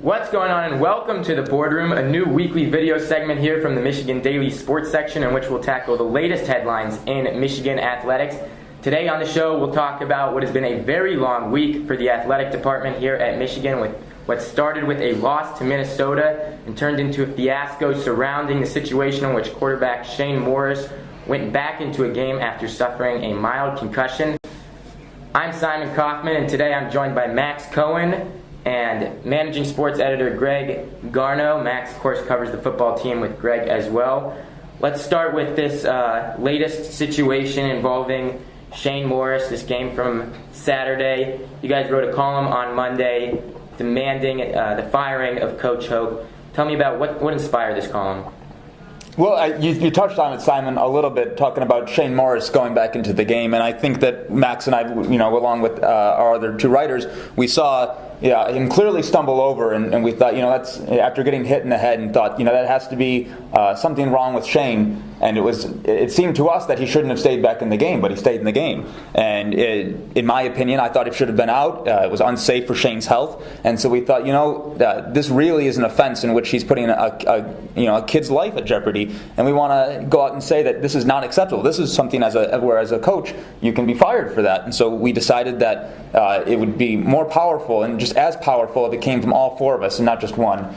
What's going on, and welcome to the Boardroom, a new weekly video segment here from the Michigan Daily Sports section in which we'll tackle the latest headlines in Michigan athletics. Today on the show, we'll talk about what has been a very long week for the athletic department here at Michigan, with what started with a loss to Minnesota and turned into a fiasco surrounding the situation in which quarterback Shane Morris went back into a game after suffering a mild concussion. I'm Simon KAUFMAN, and today I'm joined by Max Cohen and managing sports editor Greg Garneau. Max, of course, covers the football team with Greg as well. Let's start with this latest situation involving Shane Morris, this game from Saturday. You guys wrote a column on Monday demanding the firing of Coach Hoke. Tell me about what inspired this column. Well, you touched on it, Simon, a little bit, talking about Shane Morris going back into the game, and I think that Max and I, along with our other two writers, we saw him clearly stumble over, and we thought, that's after getting hit in the head, and thought, that has to be something wrong with Shane. And it seemed to us that he shouldn't have stayed back in the game, but he stayed in the game. And in my opinion, I thought it should have been out. It was unsafe for Shane's health, and so we thought, this really is an offense in which he's putting a kid's life at jeopardy, and we want to go out and say that this is not acceptable. This is something where as a coach you can be fired for that. And so we decided that it would be more powerful and just as powerful if it came from all four of us and not just one.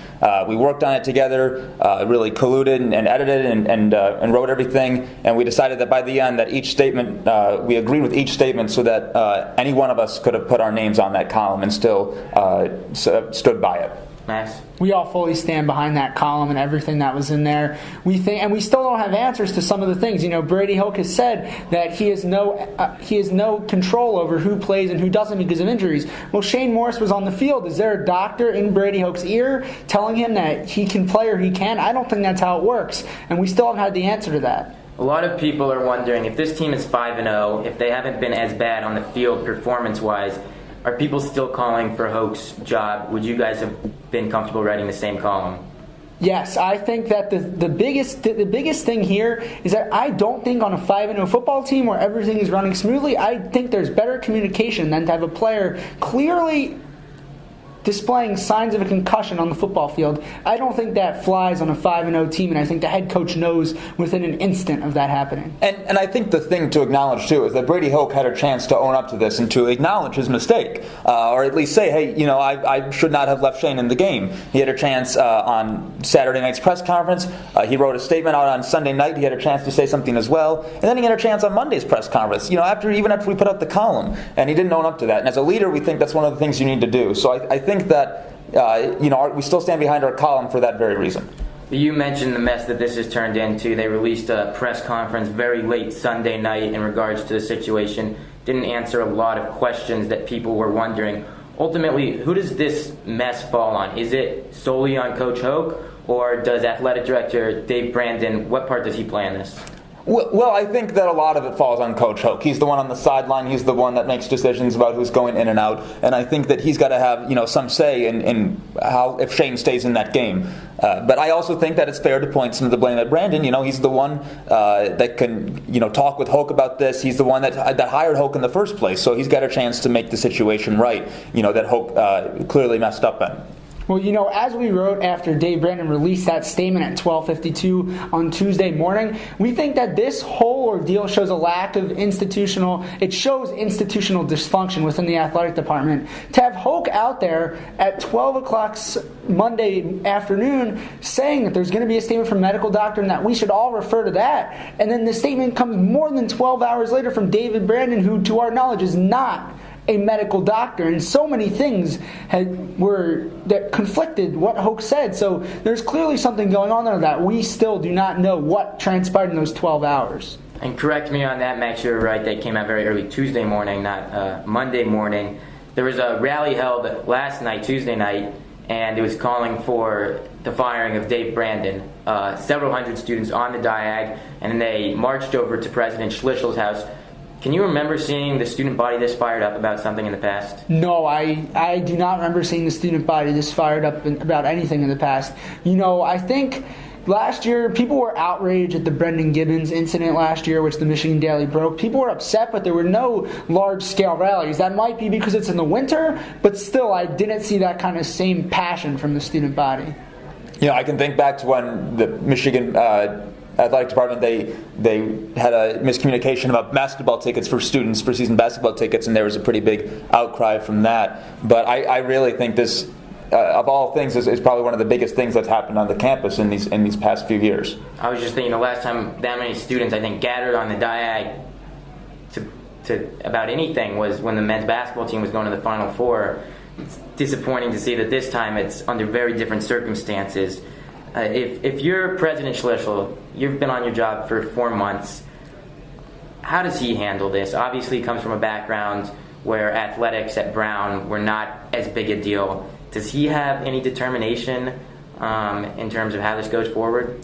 We worked on it together, really colluded and edited and wrote everything, and we decided that by the end that each statement, we agreed with each statement so that any one of us could have put our names on that column and still stood by it. Max? We all fully stand behind that column and everything that was in there. We think, and we still don't have answers to some of the things. Brady Hoke has said that he has no control over who plays and who doesn't because of injuries. Well, Shane Morris was on the field. Is there a doctor in Brady Hoke's ear telling him that he can play or he can? I don't think that's how it works, and we still haven't had the answer to that. A lot of people are wondering if this team is 5-0, if they haven't been as bad on the field performance-wise, are people still calling for Hoke's job? Would you guys have been comfortable writing the same column? Yes, I think that the biggest thing here is that I don't think on a 5-0 football team where everything is running smoothly, I think there's better communication than to have a player clearly displaying signs of a concussion on the football field. I don't think that flies on a 5-0 team, and I think the head coach knows within an instant of that happening. And I think the thing to acknowledge, too, is that Brady Hoke had a chance to own up to this and to acknowledge his mistake, or at least say, hey, I should not have left Shane in the game. He had a chance on Saturday night's press conference. He wrote a statement out on Sunday night. He had a chance to say something as well. And then he had a chance on Monday's press conference, after we put out the column. And he didn't own up to that. And as a leader, we think that's one of the things you need to do. So I think that we still stand behind our column for that very reason. You mentioned the mess that this has turned into. They released a press conference very late Sunday night in regards to the situation. Didn't answer a lot of questions that people were wondering. Ultimately, who does this mess fall on? Is it solely on Coach Hoke, or does athletic director Dave Brandon, what part does he play in this? Well, I think that a lot of it falls on Coach Hoke. He's the one on the sideline. He's the one that makes decisions about who's going in and out. And I think that he's got to have, some say in how if Shane stays in that game. But I also think that it's fair to point some of the blame at Brandon. He's the one that can, talk with Hoke about this. He's the one that hired Hoke in the first place. So he's got a chance to make the situation right. That Hoke clearly messed up in. Well, as we wrote after Dave Brandon released that statement at 12:52 on Tuesday morning, we think that this whole ordeal shows a lack of institutional dysfunction within the athletic department. To have Hoke out there at 12 o'clock Monday afternoon saying that there's going to be a statement from a medical doctor and that we should all refer to that, and then the statement comes more than 12 hours later from David Brandon, who, to our knowledge, is not a medical doctor, and so many things that conflicted what Hoke said. So there's clearly something going on there that we still do not know what transpired in those 12 hours. And correct me on that, Max, you're right. They came out very early Tuesday morning, not Monday morning. There was a rally held last night, Tuesday night, and it was calling for the firing of Dave Brandon. Several hundred students on the diag, and then they marched over to President Schlichtel's house. Can you remember seeing the student body this fired up about something in the past? No, I do not remember seeing the student body this fired up about anything in the past. I think last year, people were outraged at the Brendan Gibbons incident last year, which the Michigan Daily broke. People were upset, but there were no large-scale rallies. That might be because it's in the winter, but still, I didn't see that kind of same passion from the student body. I can think back to when the Michigan athletic department, they had a miscommunication about basketball tickets for students, for season basketball tickets, and there was a pretty big outcry from that. But I really think this, of all things, is probably one of the biggest things that's happened on the campus in these past few years. I was just thinking the last time that many students, I think, gathered on the diag to about anything was when the men's basketball team was going to the Final Four. It's disappointing to see that this time it's under very different circumstances. If you're President Schlissel, you've been on your job for 4 months. How does he handle this? Obviously, he comes from a background where athletics at Brown were not as big a deal. Does he have any determination in terms of how this goes forward?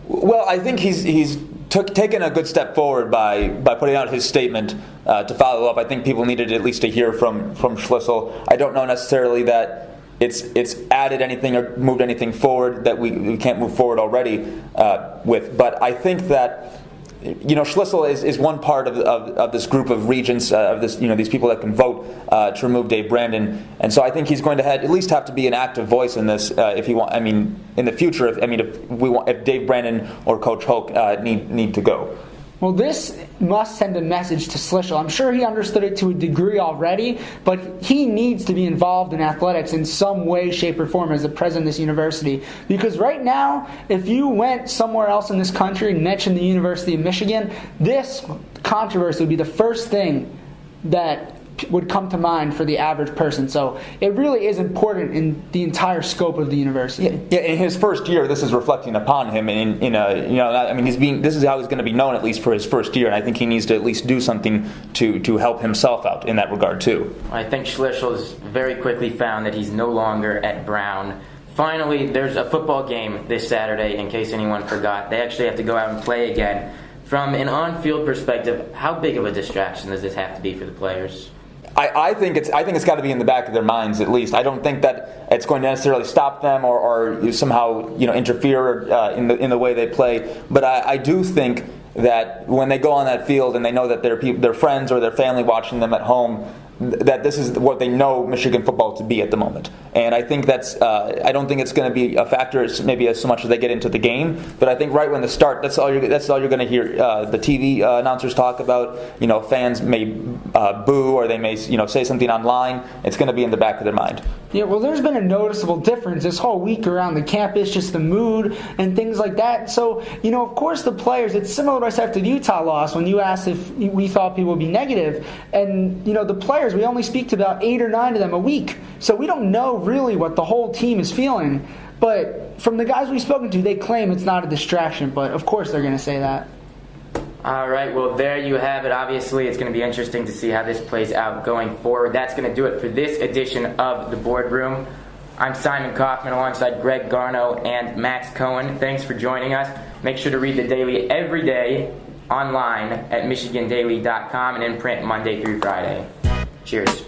Well, I think he's taken a good step forward by putting out his statement to follow up. I think people needed at least to hear from Schlissel. I don't know necessarily that it's added anything or moved anything forward that we can't move forward already with. But I think that Schlissel is one part of this group of regents, of this these people that can vote to remove Dave Brandon, and so I think he's going to at least have to be an active voice in this if he want. I mean, in the future, if Dave Brandon or Coach Hoke need to go. Well, this must send a message to Schlissel. I'm sure he understood it to a degree already, but he needs to be involved in athletics in some way, shape, or form as the president of this university. Because right now, if you went somewhere else in this country and mentioned the University of Michigan, this controversy would be the first thing that would come to mind for the average person. So it really is important in the entire scope of the university. Yeah, in his first year, this is reflecting upon him. This is how he's going to be known at least for his first year, and I think he needs to at least do something to help himself out in that regard too. I think Schlissel's very quickly found that he's no longer at Brown. Finally, there's a football game this Saturday, in case anyone forgot. They actually have to go out and play again. From an on-field perspective, how big of a distraction does this have to be for the players? I think it's got to be in the back of their minds at least. I don't think that it's going to necessarily stop them or somehow interfere in the way they play. But I do think that when they go on that field and they know that their friends or their family watching them at home, that this is what they know Michigan football to be at the moment. And I think that's I don't think it's going to be a factor maybe as so much as they get into the game, but I think right when they start, that's all you're going to hear the TV announcers talk about. Fans may boo or they may say something online. It's going to be in the back of their mind. Yeah, well, there's been a noticeable difference this whole week around the campus, just the mood and things like that. So, of course, the players, it's similar to us after the Utah loss when you asked if we thought people would be negative. And, the players, we only speak to about 8 or 9 of them a week. So we don't know really what the whole team is feeling. But from the guys we've spoken to, they claim it's not a distraction. But, of course, they're going to say that. All right, well, there you have it. Obviously, it's going to be interesting to see how this plays out going forward. That's going to do it for this edition of The Boardroom. I'm Simon KAUFMAN alongside Greg Garno and Max Cohen. Thanks for joining us. Make sure to read the Daily every day online at michigandaily.com and in print Monday through Friday. Cheers.